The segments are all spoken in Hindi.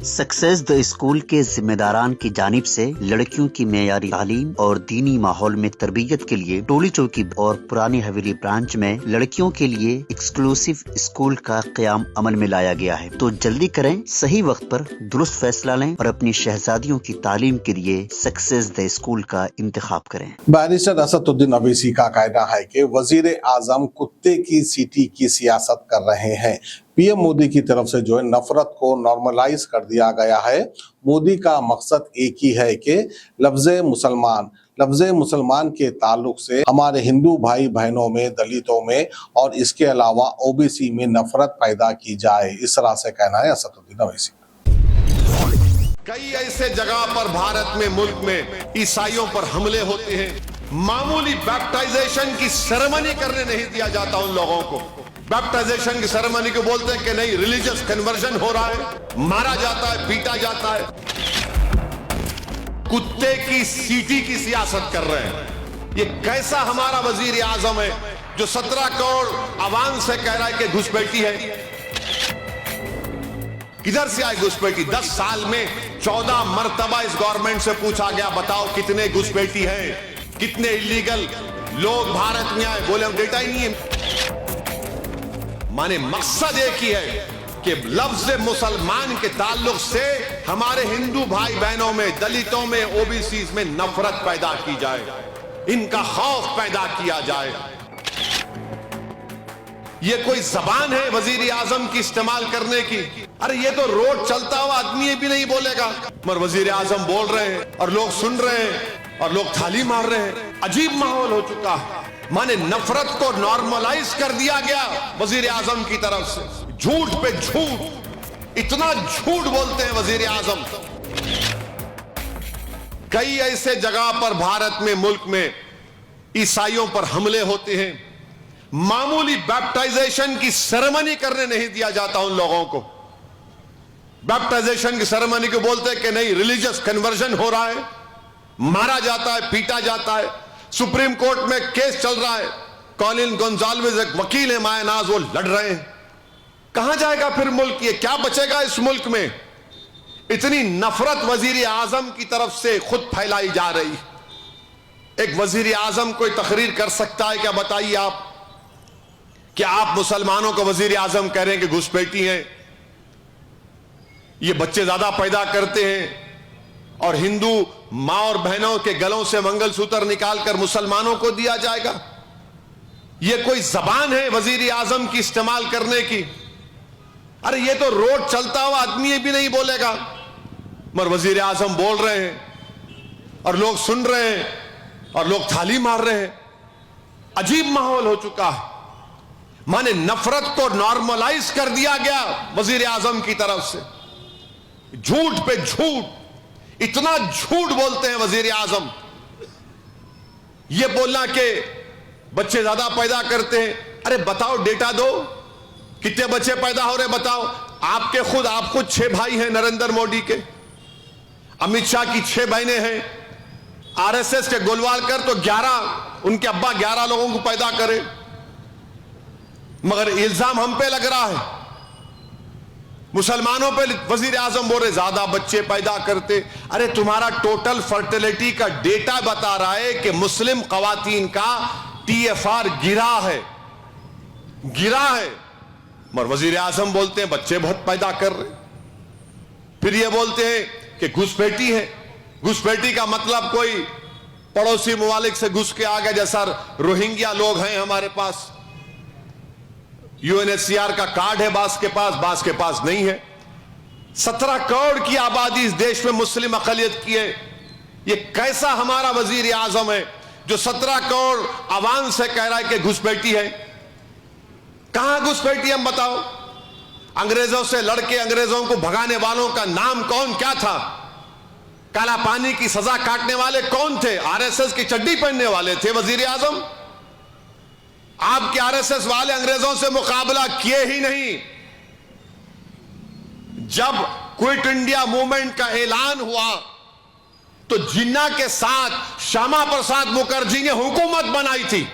सक्सेस द स्कूल के जिम्मेदारान की जानिब से लड़कियों की मेयारी तालीम और दीनी माहौल में तरबियत के लिए टोली चौकी और पुरानी हवेली ब्रांच में लड़कियों के लिए एक्सक्लूसिव स्कूल का क़याम अमल में लाया गया है। तो जल्दी करें, सही वक्त पर दुरुस्त फैसला लें और अपनी शहजादियों की तालीम के लिए सक्सेस द स्कूल का इंतखाब करें। बैरिस्टर असदुद्दीन अवैसी का कहना है कि वजीर आजम कुत्ते की सीटी की सियासत कर रहे हैं। पीएम मोदी की तरफ से जो है नफरत को नॉर्मलाइज कर दिया गया है। मोदी का मकसद एक ही है कि लफ्ज़ मुसलमान के ताल्लुक से हमारे हिंदू भाई बहनों में, दलितों में और इसके अलावा ओबीसी में नफरत पैदा की जाए। इस तरह से कहना है असदुद्दीन अवैसी। कई ऐसे जगह पर भारत में, मुल्क में ईसाइयों पर हमले होते हैं। मामूली बैप्टाइजेशन की सेरेमनी करने नहीं दिया जाता उन लोगों को। बैप्टाइजेशन की सेरेमनी को बोलते हैं कि नहीं, रिलीजियस कन्वर्जन हो रहा है, मारा जाता है, पीटा जाता है। कुत्ते की सीटी की सियासत कर रहे हैं। ये कैसा हमारा वजीर आजम है जो 17 करोड़ आवाम से कह रहा है कि घुसपैठी है। किधर से आई घुसपैठी? 10 साल में 14 मरतबा इस गवर्नमेंट से पूछा गया, बताओ कितने घुसपैठी है, कितने इलीगल लोग भारत में आए। बोले हम डेटा ही नहीं है। माने मकसद एक ही है कि लफ्ज़ मुसलमान के ताल्लुक से हमारे हिंदू भाई बहनों में, दलितों में, ओबीसी में नफरत पैदा की जाए, इनका खौफ पैदा किया जाए। ये कोई जबान है वजीर आजम की इस्तेमाल करने की? अरे ये तो रोड चलता हुआ आदमी भी नहीं बोलेगा, मगर वजीर आजम बोल रहे हैं और लोग सुन रहे हैं और लोग थाली मार रहे हैं। अजीब माहौल हो चुका है। माने नफरत को नॉर्मलाइज कर दिया गया वजीर आजम की तरफ से। झूठ पे झूठ, इतना झूठ बोलते हैं वजीर आजम। कई ऐसे जगह पर भारत में, मुल्क में ईसाइयों पर हमले होते हैं। मामूली बैप्टाइजेशन की सेरेमनी करने नहीं दिया जाता उन लोगों को। बैप्टाइजेशन की सेरेमनी को बोलते हैं कि नहीं, रिलीजियस कन्वर्जन हो रहा है, मारा जाता है, पीटा जाता है। सुप्रीम कोर्ट में केस चल रहा है। कॉलिन गोंजाल्विस एक वकील है, मायनाज, वो लड़ रहे हैं। कहां जाएगा फिर मुल्क? ये क्या बचेगा इस मुल्क में? इतनी नफरत वजीर आजम की तरफ से खुद फैलाई जा रही। एक वजीर आजम कोई तकरीर कर सकता है क्या? बताइए आप। क्या आप मुसलमानों को वजीर आजम कह रहे हैं कि घुसपैठी हैं, ये बच्चे ज्यादा पैदा करते हैं, और हिंदू मां और बहनों के गलों से मंगलसूत्र निकालकर मुसलमानों को दिया जाएगा? यह कोई जबान है वजीर आजम की इस्तेमाल करने की? अरे ये तो रोड चलता हुआ आदमी भी नहीं बोलेगा, मगर वजीर आजम बोल रहे हैं और लोग सुन रहे हैं और लोग थाली मार रहे हैं। अजीब माहौल हो चुका है। माने नफरत को नॉर्मलाइज कर दिया गया वजीर आजम की तरफ से। झूठ पे झूठ, इतना झूठ बोलते हैं वजीर आजम। यह बोलना कि बच्चे ज्यादा पैदा करते हैं। अरे बताओ, डेटा दो, कितने बच्चे पैदा हो रहे बताओ। आप खुद 6 भाई हैं नरेंद्र मोदी के, अमित शाह की 6 बहनें हैं, आरएसएस के गोलवालकर तो 11, उनके अब्बा 11 लोगों को पैदा करे। मगर इल्जाम हम पे लग रहा है, मुसलमानों पे वजीर आजम बोल रहे ज्यादा बच्चे पैदा करते। अरे तुम्हारा टोटल फर्टिलिटी का डेटा बता रहा है कि मुस्लिम खवातीन का TFR गिरा है। मगर वजीर आजम बोलते हैं बच्चे बहुत पैदा कर रहे। फिर ये बोलते हैं कि घुसपैठी है। घुसपैठी का मतलब कोई पड़ोसी ममालिक से घुस के आ गया, जैसा रोहिंग्या लोग हैं हमारे पास। UNHCR का कार्ड है बास के पास नहीं है। 17 करोड़ की आबादी इस देश में मुस्लिम अकलियत की है। ये कैसा हमारा वजीर आजम है जो 17 करोड़ आवाम से कह रहा है कि घुसपैठी है? कहां घुसपैठी हम बताओ? अंग्रेजों से लड़के अंग्रेजों को भगाने वालों का नाम कौन क्या था? काला पानी की सजा काटने वाले कौन थे? RSS की चड्डी पहनने वाले थे वजीर आजम। आपके RSS वाले अंग्रेजों से मुकाबला किए ही नहीं। जब क्विट इंडिया मूवमेंट का ऐलान हुआ तो जिन्ना के साथ श्यामा प्रसाद मुखर्जी ने हुकूमत बनाई थी।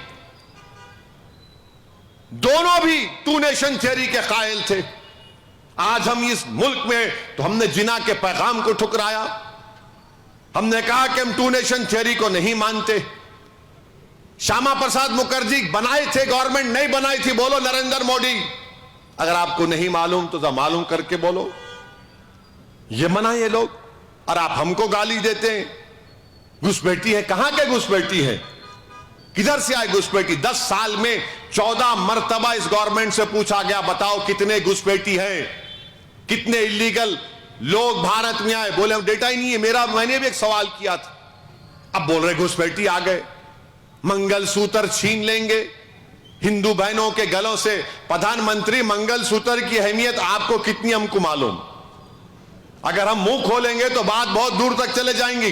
दोनों भी 2 नेशन थियरी के कायल थे। आज हम इस मुल्क में तो हमने जिना के पैगाम को ठुकराया। हमने कहा कि हम टू नेशन थियरी को नहीं मानते। श्यामा प्रसाद मुखर्जी बनाए थे, गवर्नमेंट नहीं बनाई थी। बोलो नरेंद्र मोदी, अगर आपको नहीं मालूम तो मालूम करके बोलो। ये मना ये लोग, और आप हमको गाली देते हैं। घुसपैठी है, कहां के घुसपैठी है? किधर से आए घुसपैठी? 10 साल में 14 मर्तबा इस गवर्नमेंट से पूछा गया, बताओ कितने घुसपैठी हैं, कितने इलीगल लोग भारत में आए। बोले डेटा ही नहीं है। मैंने भी एक सवाल किया था, अब बोल रहे घुसपैठी आ गए। मंगलसूत्र छीन लेंगे हिंदू बहनों के गलों से। प्रधानमंत्री, मंगलसूत्र की अहमियत आपको कितनी हमको मालूम। अगर हम मुंह खोलेंगे तो बात बहुत दूर तक चले जाएंगी,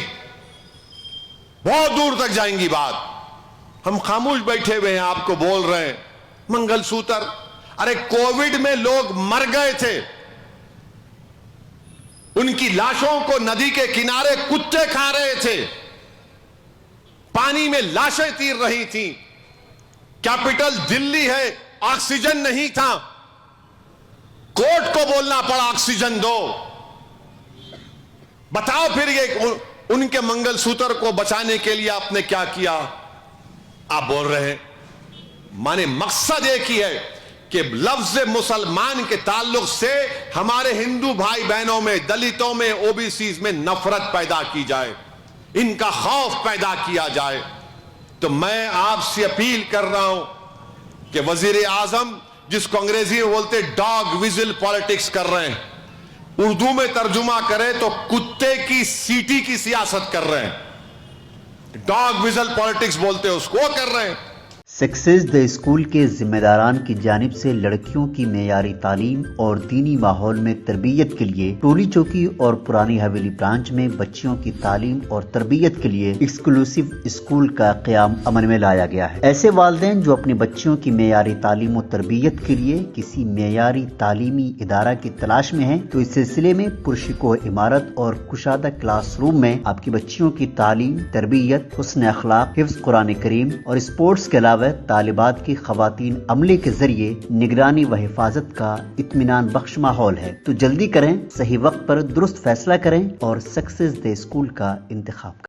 बहुत दूर तक जाएंगी बात। हम खामोश बैठे हुए हैं, आपको बोल रहे हैं मंगलसूत्र। अरे कोविड में लोग मर गए थे, उनकी लाशों को नदी के किनारे कुत्ते खा रहे थे, पानी में लाशें तीर रही थी। कैपिटल दिल्ली है, ऑक्सीजन नहीं था, कोर्ट को बोलना पड़ा ऑक्सीजन दो। बताओ फिर ये उनके मंगलसूत्र को बचाने के लिए आपने क्या किया? आप बोल रहे हैं। माने मकसद एक ही है कि लफ्ज मुसलमान के ताल्लुक से हमारे हिंदू भाई बहनों में, दलितों में, ओबीसीज में नफरत पैदा की जाए, इनका खौफ पैदा किया जाए। तो मैं आपसे अपील कर रहा हूं कि वजीर आजम, जिसको अंग्रेजी में बोलते डॉग विजिल पॉलिटिक्स कर रहे हैं, उर्दू में तर्जुमा करें तो कुत्ते की सीटी की सियासत कर रहे हैं। डॉग विजिल पॉलिटिक्स बोलते हैं उसको, कर रहे हैं। सक्सेस द स्कूल के जिम्मेदारान की जानिब से लड़कियों की मेयारी तालीम और दीनी माहौल में तरबियत के लिए टोली चौकी और पुरानी हवेली ब्रांच में बच्चियों की तालीम और तरबियत के लिए एक्सक्लूसिव स्कूल का क़याम अमल में लाया गया है। ऐसे वालिदैन जो अपने बच्चियों की मेयारी तालीम और तरबियत के लिए किसी मेयारी तालीमी इदारा की तलाश में हैं, तो इस सिलसिले में पुरशिको इमारत और कुशादा क्लासरूम में आपकी बच्चियों की तालीम, तरबियत, हुस्न अखलाक, हिफ्ज़ कुरान करीम और स्पोर्ट्स के अलावा तालिबात की खवातीन अमले के जरिए निगरानी व हिफाजत का इत्मीनान बख्श माहौल है। तो जल्दी करें, सही वक्त पर दुरुस्त फैसला करें और सक्सेस द स्कूल का इंतखाब करें।